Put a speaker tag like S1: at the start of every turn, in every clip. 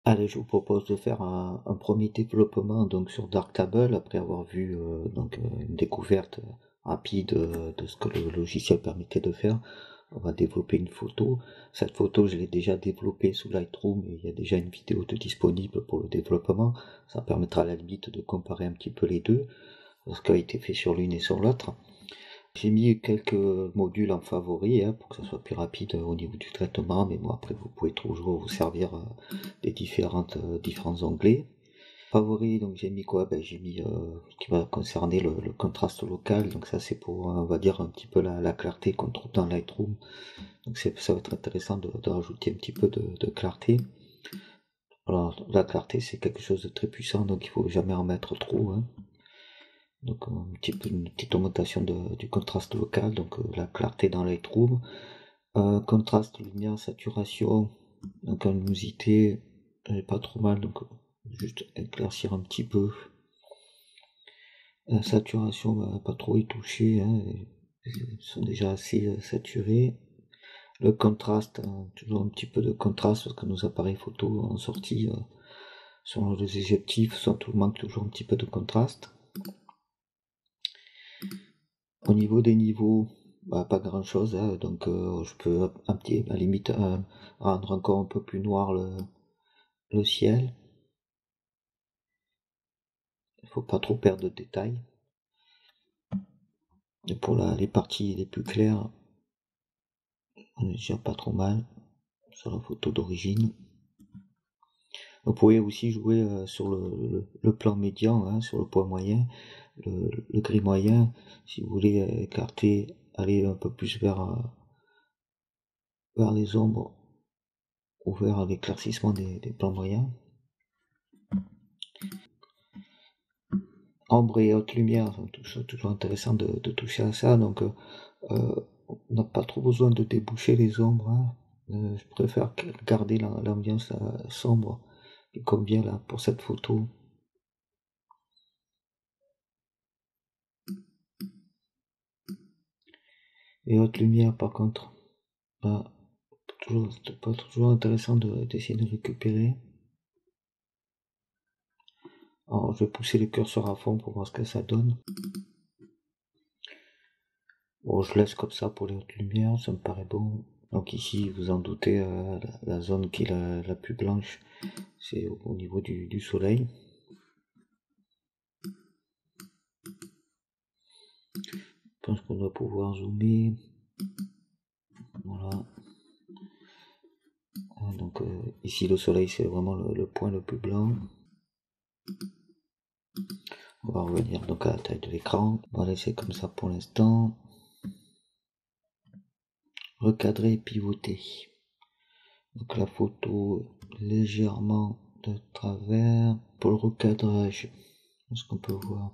S1: Allez, je vous propose de faire un premier développement donc sur Darktable après avoir vu une découverte rapide de ce que le logiciel permettait de faire. On va développer une photo. Cette photo, je l'ai déjà développée sous Lightroom et il y a déjà une vidéo disponible pour le développement. Ça permettra à la limite de comparer un petit peu les deux, ce qui a été fait sur l'une et sur l'autre. J'ai mis quelques modules en favori pour que ça soit plus rapide au niveau du traitement, mais bon après vous pouvez toujours vous servir des différents onglets. Favori, donc j'ai mis quoi? J'ai mis ce qui va concerner le contraste local, donc ça c'est pour on va dire un petit peu la clarté qu'on trouve dans Lightroom. Donc ça va être intéressant de rajouter un petit peu de clarté. Alors la clarté c'est quelque chose de très puissant, donc il faut jamais en mettre trop, hein. Donc une petite augmentation du contraste local, donc la clarté dans Lightroom. Contraste, lumière, saturation, donc la luminosité, elle est pas trop mal, donc juste éclaircir un petit peu. La saturation, pas trop y toucher, hein, ils sont déjà assez saturés. Le contraste, toujours un petit peu de contraste parce que nos appareils photo en sortie sur les objectifs sont manque toujours un petit peu de contraste. Au niveau des niveaux, pas grand chose, hein, donc je peux à la limite rendre encore un peu plus noir le ciel. Il faut pas trop perdre de détails. Et pour les parties les plus claires, on est déjà pas trop mal sur la photo d'origine. Vous pouvez aussi jouer sur le plan médian, hein, sur le point moyen, le gris moyen, si vous voulez écarter, aller un peu plus vers les ombres ou vers l'éclaircissement des plans moyens. Ombre et haute lumière, c'est toujours intéressant de toucher à ça, donc on n'a pas trop besoin de déboucher les ombres, hein. Je préfère garder l'ambiance sombre comme bien là pour cette photo. Et haute lumière par contre, c'est pas toujours intéressant d'essayer de récupérer. Alors je vais pousser le curseur à fond pour voir ce que ça donne. Bon, je laisse comme ça pour les hautes lumières, ça me paraît bon. Donc ici, vous en doutez, la zone qui est la plus blanche, c'est au niveau du soleil. Je pense qu'on doit pouvoir zoomer. Voilà. Donc ici, le soleil, c'est vraiment le point le plus blanc. On va revenir donc à la taille de l'écran. On va laisser comme ça pour l'instant. Recadrer et pivoter. Donc la photo légèrement de travers. Pour le recadrage, est-ce qu'on peut voir?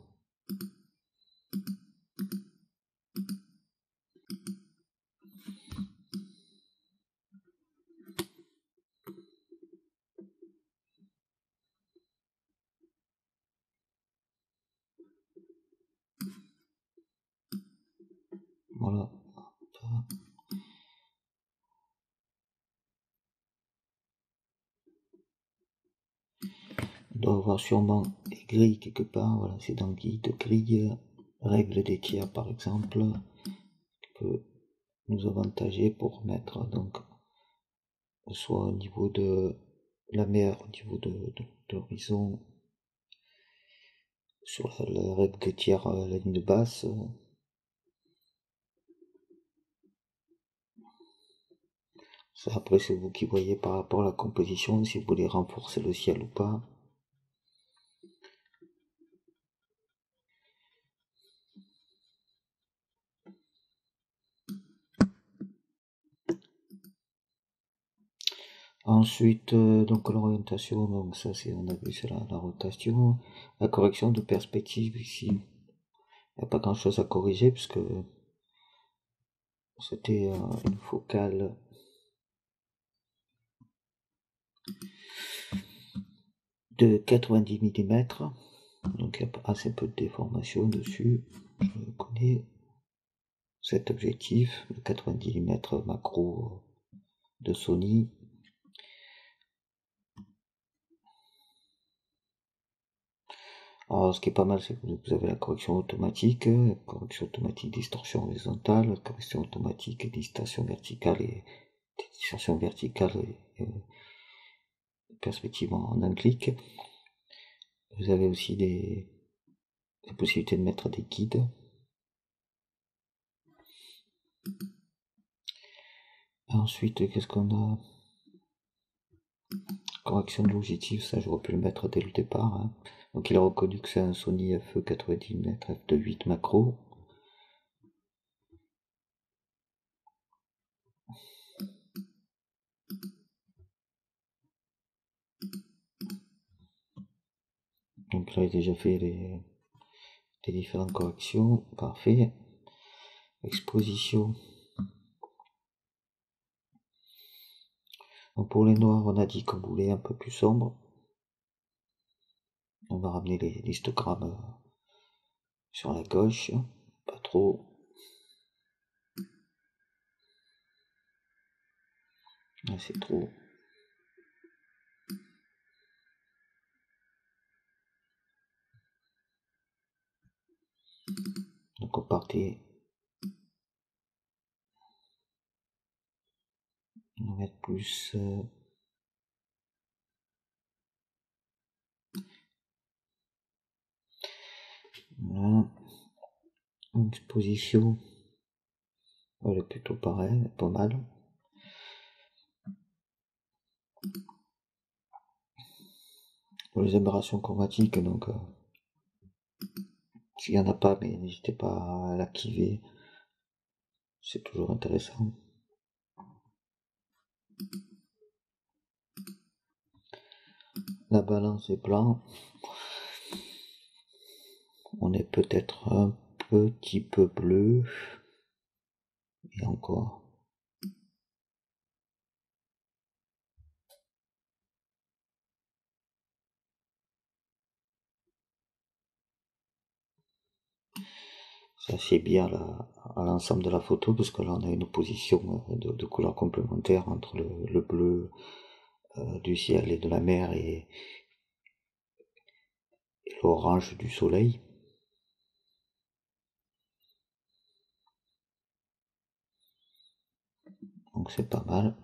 S1: Voilà. On doit avoir sûrement des grilles quelque part. Voilà, c'est dans le guide grille, règle des tiers par exemple, qui peut nous avantager pour mettre donc soit au niveau de la mer, au niveau de l'horizon, sur la règle des tiers, la ligne basse. Ça, après, c'est vous qui voyez par rapport à la composition, si vous voulez renforcer le ciel ou pas. Ensuite, donc l'orientation, donc ça c'est, on a vu, c'est la rotation. La correction de perspective ici, il n'y a pas grand chose à corriger puisque c'était une focale de 90 mm, donc il y a assez peu de déformation dessus. Je connais cet objectif, le 90 mm macro de Sony. Alors, ce qui est pas mal, c'est que vous avez la correction automatique distorsion horizontale, correction automatique distorsion verticale et perspective en un clic. Vous avez aussi la possibilité de mettre des guides. Ensuite, qu'est-ce qu'on a? Correction de l'objectif, ça j'aurais pu le mettre dès le départ. Hein. Donc il a reconnu que c'est un Sony FE 90mm f2.8 macro. Donc là il a déjà fait les différentes corrections. Parfait. Exposition. Donc pour les noirs, on a dit qu'on voulait un peu plus sombre. On va ramener les histogrammes sur la gauche, pas trop. Là c'est trop. Donc on partait. On va mettre plus. Voilà. Exposition. Elle est plutôt pareil, pas mal. Pour les aberrations chromatiques, donc s'il n'y en a pas, mais n'hésitez pas à l'activer, c'est toujours intéressant. La balance est blanc. On est peut-être un petit peu bleu. Et encore. Ça fait bien à l'ensemble de la photo, parce que là on a une opposition de couleurs complémentaires entre le bleu du ciel et de la mer et l'orange du soleil. Donc c'est pas mal.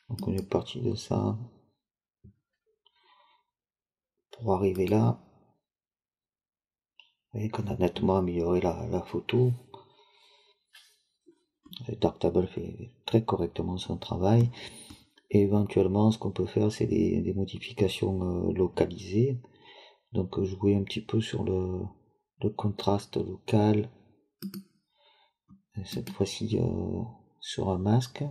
S1: Donc on est parti de ça pour arriver là. Vous voyez qu'on a nettement amélioré la photo. Darktable fait très correctement son travail. Et éventuellement, ce qu'on peut faire, c'est des modifications localisées. Donc jouer un petit peu sur le contraste local. Et cette fois-ci sur un masque.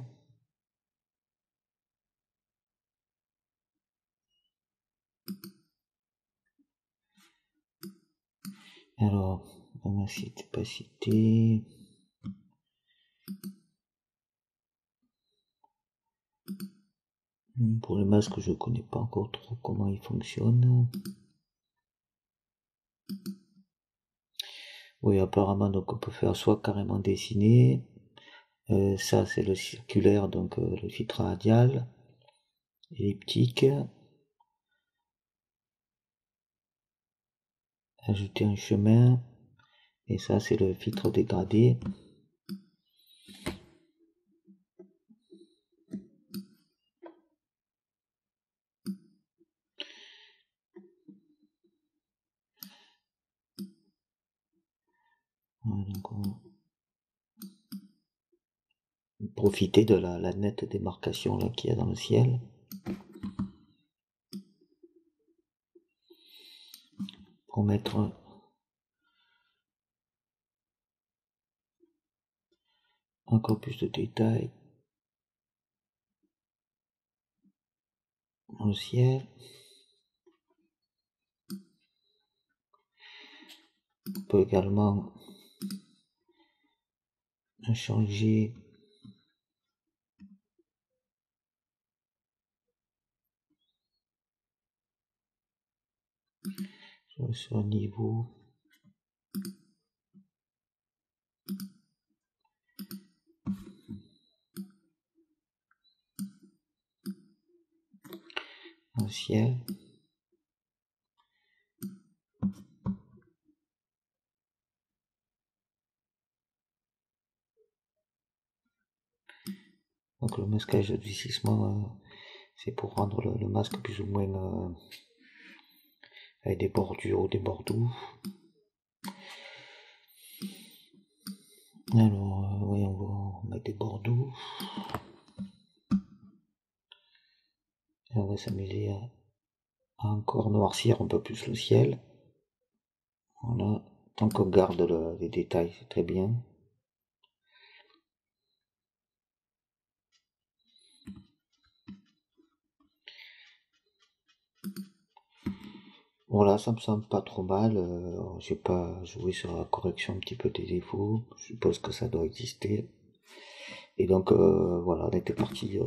S1: Alors, on va citer, pas citer. Pour le masque, je connais pas encore trop comment il fonctionne. Oui, apparemment, donc on peut faire soit carrément dessiner. Ça, c'est le circulaire, donc le filtre radial, elliptique. Ajouter un chemin. Et ça, c'est le filtre dégradé. Voilà, donc on va profiter de la nette démarcation là qu'il y a dans le ciel. Pour mettre encore plus de détails dans le ciel. On peut également changer sur un niveau. ciel. Donc le masquage de durcissement, c'est pour rendre le masque plus ou moins avec des bordures ou des bordeaux. Alors, voyons, on va mettre des bordeaux. Et on va s'amuser à encore noircir un peu plus le ciel. Voilà, tant qu'on garde les détails, c'est très bien. Voilà, ça me semble pas trop mal. J'ai pas joué sur la correction un petit peu des défauts. Je suppose que ça doit exister. Et donc voilà, on était parti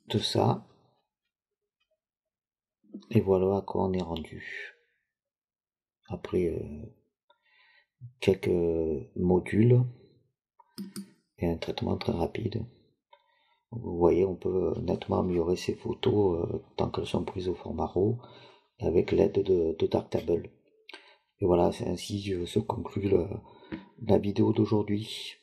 S1: de ça. Et voilà à quoi on est rendu. Après quelques modules et un traitement très rapide. Vous voyez, on peut nettement améliorer ces photos tant qu'elles sont prises au format RAW avec l'aide de Darktable. Et voilà, c'est ainsi se conclut la vidéo d'aujourd'hui.